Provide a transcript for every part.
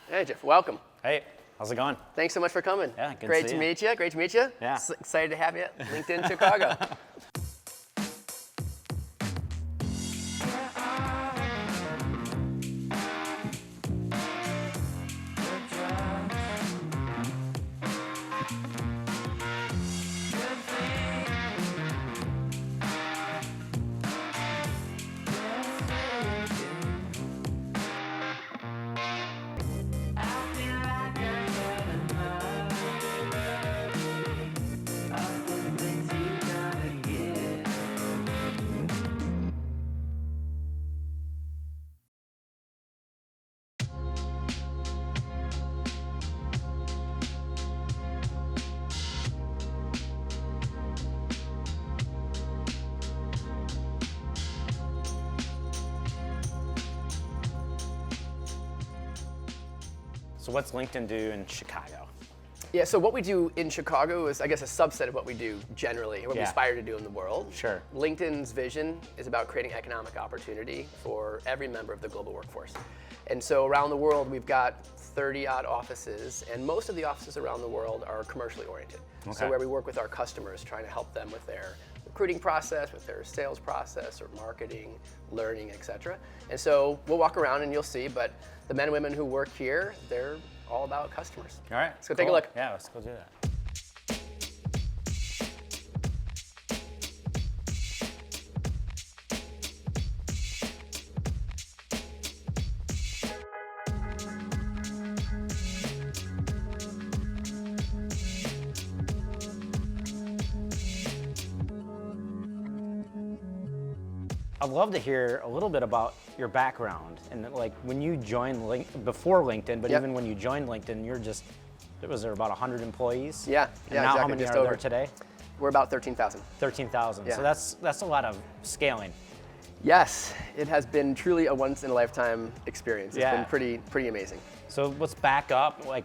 Hey, Jeff, welcome. Hey, how's it going? Thanks so much for coming. Yeah, good Great to see to you. meet you. Great to meet you. Yeah. Excited to have you at LinkedIn Chicago. So what's LinkedIn do in Chicago? Yeah, so what we do in Chicago is, I guess, a subset of what we do generally, what we Yeah. aspire to do in the world. Sure. LinkedIn's vision is about creating economic opportunity for every member of the global workforce. And so around the world, we've got 30-odd offices, and most of the offices around the world are commercially oriented. Okay. So where we work with our customers, trying to help them with their recruiting process, with their sales process, or marketing, learning, et cetera. And so we'll walk around and you'll see, but the men and women who work here, they're all about customers. All right. Let's go take a cool. look. Yeah, let's go do that. I'd love to hear a little bit about your background and like when you joined before LinkedIn, but Yep. even when you joined LinkedIn, was there about 100 employees? Yeah, And yeah, now exactly, how many just are over. there today? We're about 13,000. 13,000. Yeah. So that's a lot of scaling. Yes, it has been truly a once-in-a-lifetime experience. It's Yeah. been pretty amazing. So let's back up. Like,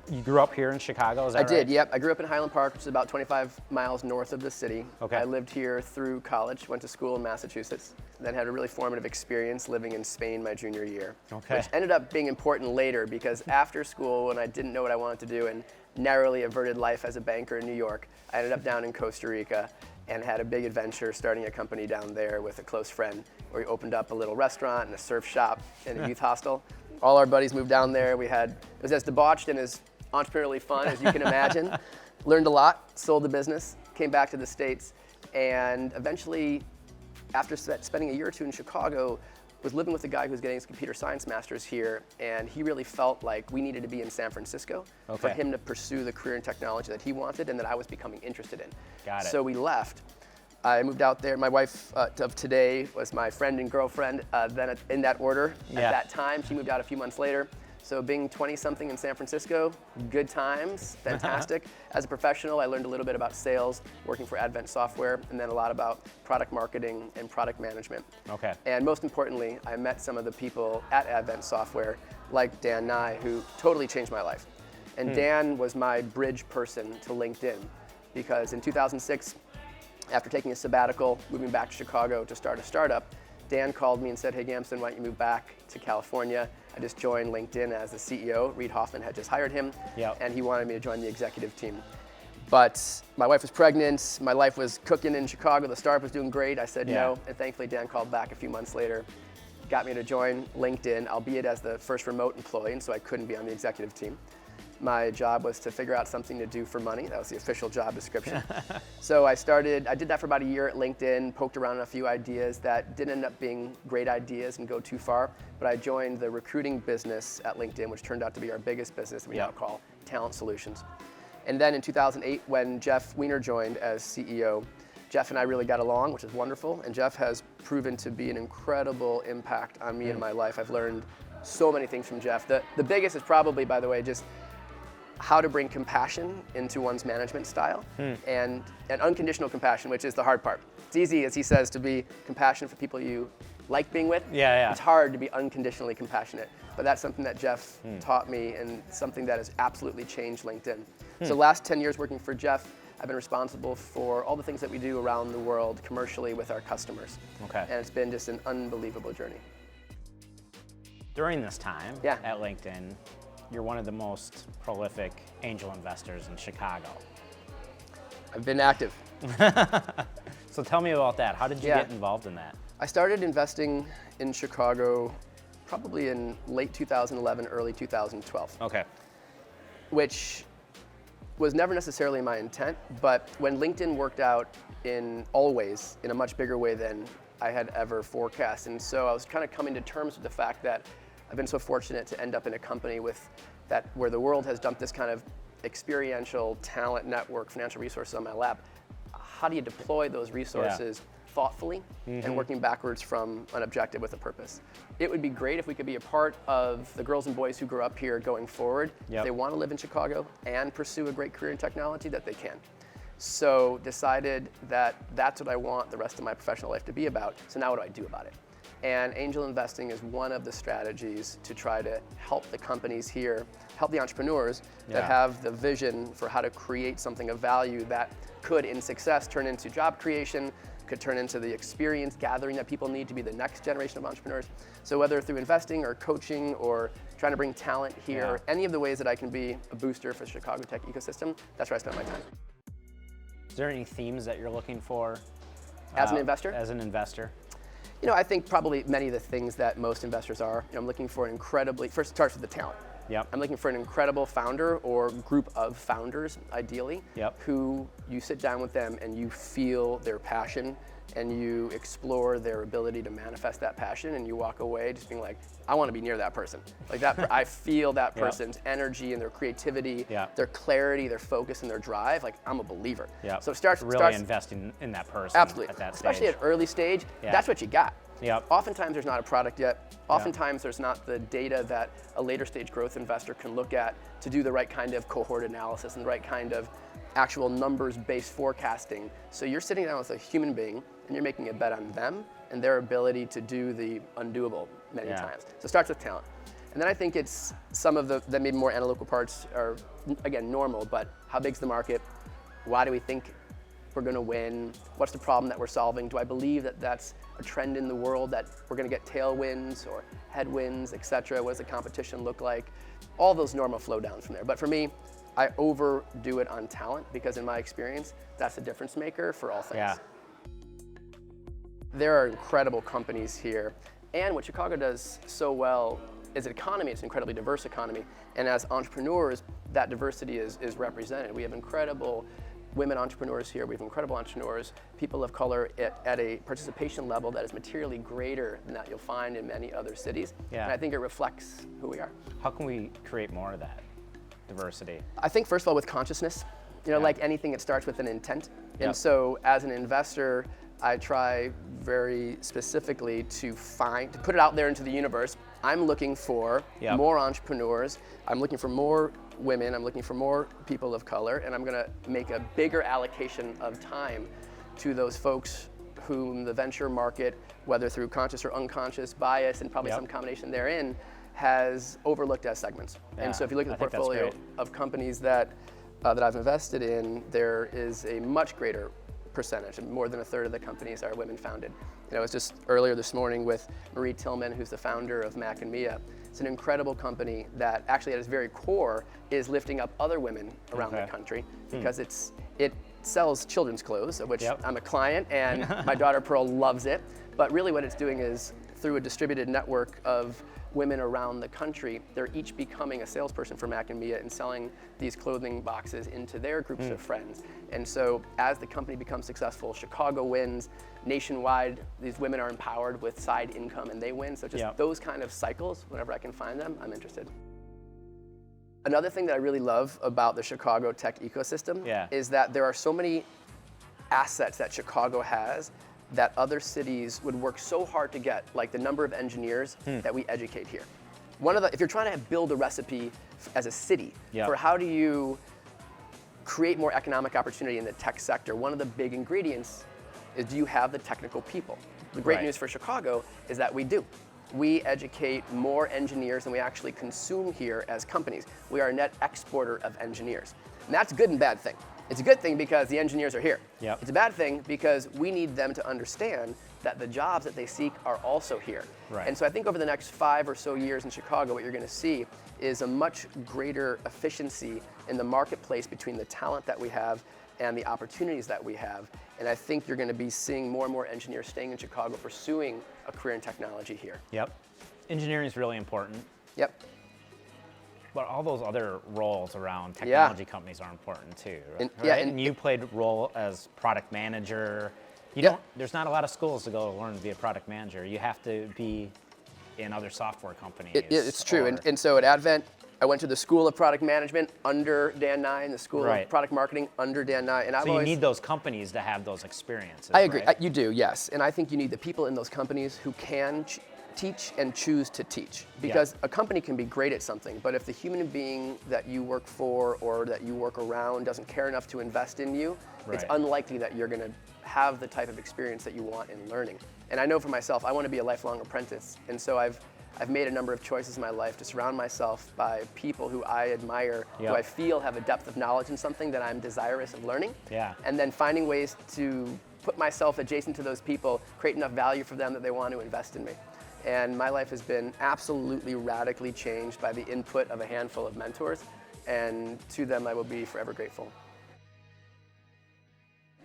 you grew up here in Chicago, is that I right? did, yep. I grew up in Highland Park, which is about 25 miles north of the city. Okay. I lived here through college, went to school in Massachusetts, then had a really formative experience living in Spain my junior year. Okay. Which ended up being important later because after school, when I didn't know what I wanted to do and narrowly averted life as a banker in New York, I ended up down in Costa Rica and had a big adventure starting a company down there with a close friend where we opened up a little restaurant and a surf shop and a youth hostel. All our buddies moved down there. It was as debauched and as entrepreneurially fun as you can imagine. Learned a lot, sold the business, came back to the States, and eventually, after spending a year or two in Chicago, was living with a guy who was getting his computer science master's here, and he really felt like we needed to be in San Francisco for Okay. him to pursue the career and technology that he wanted and that I was becoming interested in. Got it. So we left. I moved out there. My wife of today was my friend and girlfriend, then in that order Yeah. at that time. She moved out a few months later. So being 20-something in San Francisco, good times, fantastic. As a professional, I learned a little bit about sales, working for Advent Software, and then a lot about product marketing and product management. Okay. And most importantly, I met some of the people at Advent Software, like Dan Nye, who totally changed my life. And Dan was my bridge person to LinkedIn, because in 2006, after taking a sabbatical, moving back to Chicago to start a startup, Dan called me and said, hey Gamson, why don't you move back to California? I just joined LinkedIn as the CEO. Reid Hoffman had just hired him, Yep. and he wanted me to join the executive team. But my wife was pregnant, my life was cooking in Chicago, the startup was doing great. I said no, and thankfully Dan called back a few months later, got me to join LinkedIn, albeit as the first remote employee, and so I couldn't be on the executive team. My job was to figure out something to do for money. That was the official job description. So I did that for about a year at LinkedIn, poked around on a few ideas that didn't end up being great ideas and go too far, but I joined the recruiting business at LinkedIn, which turned out to be our biggest business that we now call Talent Solutions. And then in 2008, when Jeff Weiner joined as CEO, Jeff and I really got along, which is wonderful, and Jeff has proven to be an incredible impact on me and my life. I've learned so many things from Jeff. The biggest is probably, by the way, just how to bring compassion into one's management style and unconditional compassion, which is the hard part. It's easy, as he says, to be compassionate for people you like being with. Yeah. It's hard to be unconditionally compassionate, but that's something that Jeff taught me and something that has absolutely changed LinkedIn. So the last 10 years working for Jeff, I've been responsible for all the things that we do around the world commercially with our customers. Okay. And it's been just an unbelievable journey. During this time Yeah. at LinkedIn, you're one of the most prolific angel investors in Chicago. I've been active. So tell me about that. How did you get involved in that? I started investing in Chicago probably in late 2011, early 2012. Okay. Which was never necessarily my intent, but when LinkedIn worked out in all ways, in a much bigger way than I had ever forecast. And so I was kind of coming to terms with the fact that I've been so fortunate to end up in a company where the world has dumped this kind of experiential talent network, financial resources on my lap. How do you deploy those resources thoughtfully and working backwards from an objective with a purpose? It would be great if we could be a part of the girls and boys who grow up here going forward. If they want to live in Chicago and pursue a great career in technology, that they can. So decided that that's what I want the rest of my professional life to be about. So now what do I do about it? And angel investing is one of the strategies to try to help the companies here, help the entrepreneurs that have the vision for how to create something of value that could, in success, turn into job creation, could turn into the experience gathering that people need to be the next generation of entrepreneurs. So whether through investing or coaching or trying to bring talent here, any of the ways that I can be a booster for the Chicago tech ecosystem, that's where I spend my time. Is there any themes that you're looking for? As an investor? As an investor. You know, I think probably many of the things that most investors are. You know, I'm looking for first it starts with the talent. I'm looking for an incredible founder or group of founders, ideally, who you sit down with them and you feel their passion and you explore their ability to manifest that passion, and you walk away just being like, I want to be near that person. Like that, I feel that person's energy and their creativity, their clarity, their focus, and their drive. Like, I'm a believer. So it starts investing in that person. Absolutely, at that especially stage. at early stage. That's what you got. Oftentimes there's not a product yet. Oftentimes there's not the data that a later stage growth investor can look at to do the right kind of cohort analysis and the right kind of actual numbers-based forecasting. So you're sitting down with a human being and you're making a bet on them and their ability to do the undoable many times. So it starts with talent. And then I think it's some of the maybe more analytical parts are, again, normal, but how big's the market? Why do we think we're going to win? What's the problem that we're solving? Do I believe that that's a trend in the world, that we're going to get tailwinds or headwinds, et cetera? What does the competition look like? All those normal flow downs from there. But for me, I overdo it on talent because in my experience, that's the difference maker for all things. There are incredible companies here. And what Chicago does so well is an economy. It's an incredibly diverse economy. And as entrepreneurs, that diversity is represented. We have incredible women entrepreneurs here. We have incredible entrepreneurs, people of color at a participation level that is materially greater than that you'll find in many other cities. And I think it reflects who we are. How can we create more of that diversity? I think first of all with consciousness. You know, like anything, it starts with an intent. And so as an investor, I try very specifically to put it out there into the universe. I'm looking for more entrepreneurs. I'm looking for more women. I'm looking for more people of color, and I'm going to make a bigger allocation of time to those folks whom the venture market, whether through conscious or unconscious bias and probably some combination therein, has overlooked as segments. And so if you look at the portfolio of companies that I've invested in, there is a much greater percentage, and more than a third of the companies are women founded. You know, I was just earlier this morning with Marie Tillman, who's the founder of Mac and Mia. It's an incredible company that actually at its very core is lifting up other women around the country because it sells children's clothes, of which I'm a client, and my daughter Pearl loves it. But really what it's doing is through a distributed network of women around the country, they're each becoming a salesperson for Mac and Mia and selling these clothing boxes into their groups of friends. And so as the company becomes successful, Chicago wins, nationwide, these women are empowered with side income and they win. So just those kind of cycles, whenever I can find them, I'm interested. Another thing that I really love about the Chicago tech ecosystem is that there are so many assets that Chicago has that other cities would work so hard to get, like the number of engineers that we educate here. If you're trying to build a recipe as a city for how do you create more economic opportunity in the tech sector, one of the big ingredients is, do you have the technical people? The great news for Chicago is that we do. We educate more engineers than we actually consume here as companies. We are a net exporter of engineers. And that's a good and bad thing. It's a good thing because the engineers are here. It's a bad thing because we need them to understand that the jobs that they seek are also here. Right. And so I think over the next 5 or so years in Chicago, what you're going to see is a much greater efficiency in the marketplace between the talent that we have and the opportunities that we have. And I think you're going to be seeing more and more engineers staying in Chicago, pursuing a career in technology here. Yep. Engineering is really important. Yep. But all those other roles around technology companies are important too, right? And you played a role as product manager. There's not a lot of schools to go learn to be a product manager. You have to be in other software companies. It's true. And so at Advent, I went to the School of Product Management under Dan Nye and the School of Product Marketing under Dan Nye. And so you need those companies to have those experiences. I agree. Right? You do, yes. And I think you need the people in those companies who can teach and choose to teach. Because a company can be great at something, but if the human being that you work for or that you work around doesn't care enough to invest in you, it's unlikely that you're going to have the type of experience that you want in learning. And I know for myself, I want to be a lifelong apprentice. And so I've made a number of choices in my life to surround myself by people who I admire, who I feel have a depth of knowledge in something that I'm desirous of learning. And then finding ways to put myself adjacent to those people, create enough value for them that they want to invest in me. And my life has been absolutely radically changed by the input of a handful of mentors, and to them I will be forever grateful.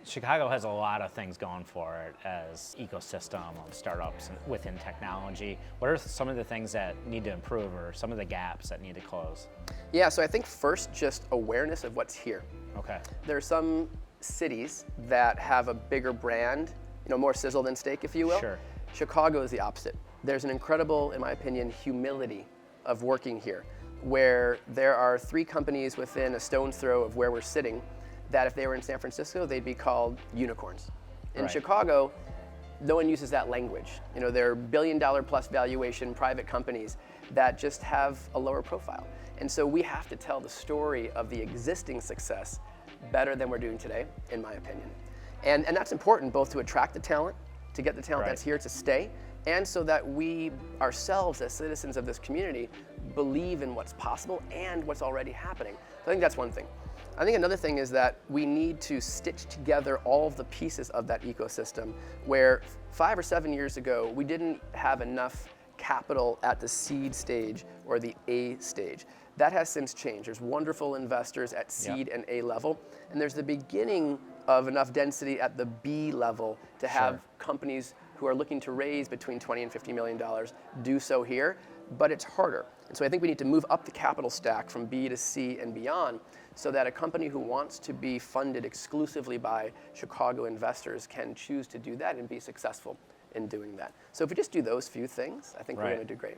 Chicago has a lot of things going for it as ecosystem of startups within technology. What are some of the things that need to improve or some of the gaps that need to close? Yeah, so I think first just awareness of what's here. Okay. There are some cities that have a bigger brand, more sizzle than steak, if you will. Sure. Chicago is the opposite. There's an incredible, in my opinion, humility of working here, where there are 3 companies within a stone's throw of where we're sitting that if they were in San Francisco, they'd be called unicorns. In Chicago, no one uses that language. They're billion-dollar-plus valuation private companies that just have a lower profile. And so we have to tell the story of the existing success better than we're doing today, in my opinion. And that's important both to attract the talent, to get the talent that's here to stay, and so that we ourselves as citizens of this community believe in what's possible and what's already happening. So I think that's one thing. I think another thing is that we need to stitch together all of the pieces of that ecosystem where 5 or 7 years ago, we didn't have enough capital at the seed stage or the A stage. That has since changed. There's wonderful investors at seed and A level, and there's the beginning of enough density at the B level to have companies who are looking to raise between $20 and $50 million do so here, but it's harder. And so I think we need to move up the capital stack from B to C and beyond so that a company who wants to be funded exclusively by Chicago investors can choose to do that and be successful in doing that. So if we just do those few things, I think we're going to do great.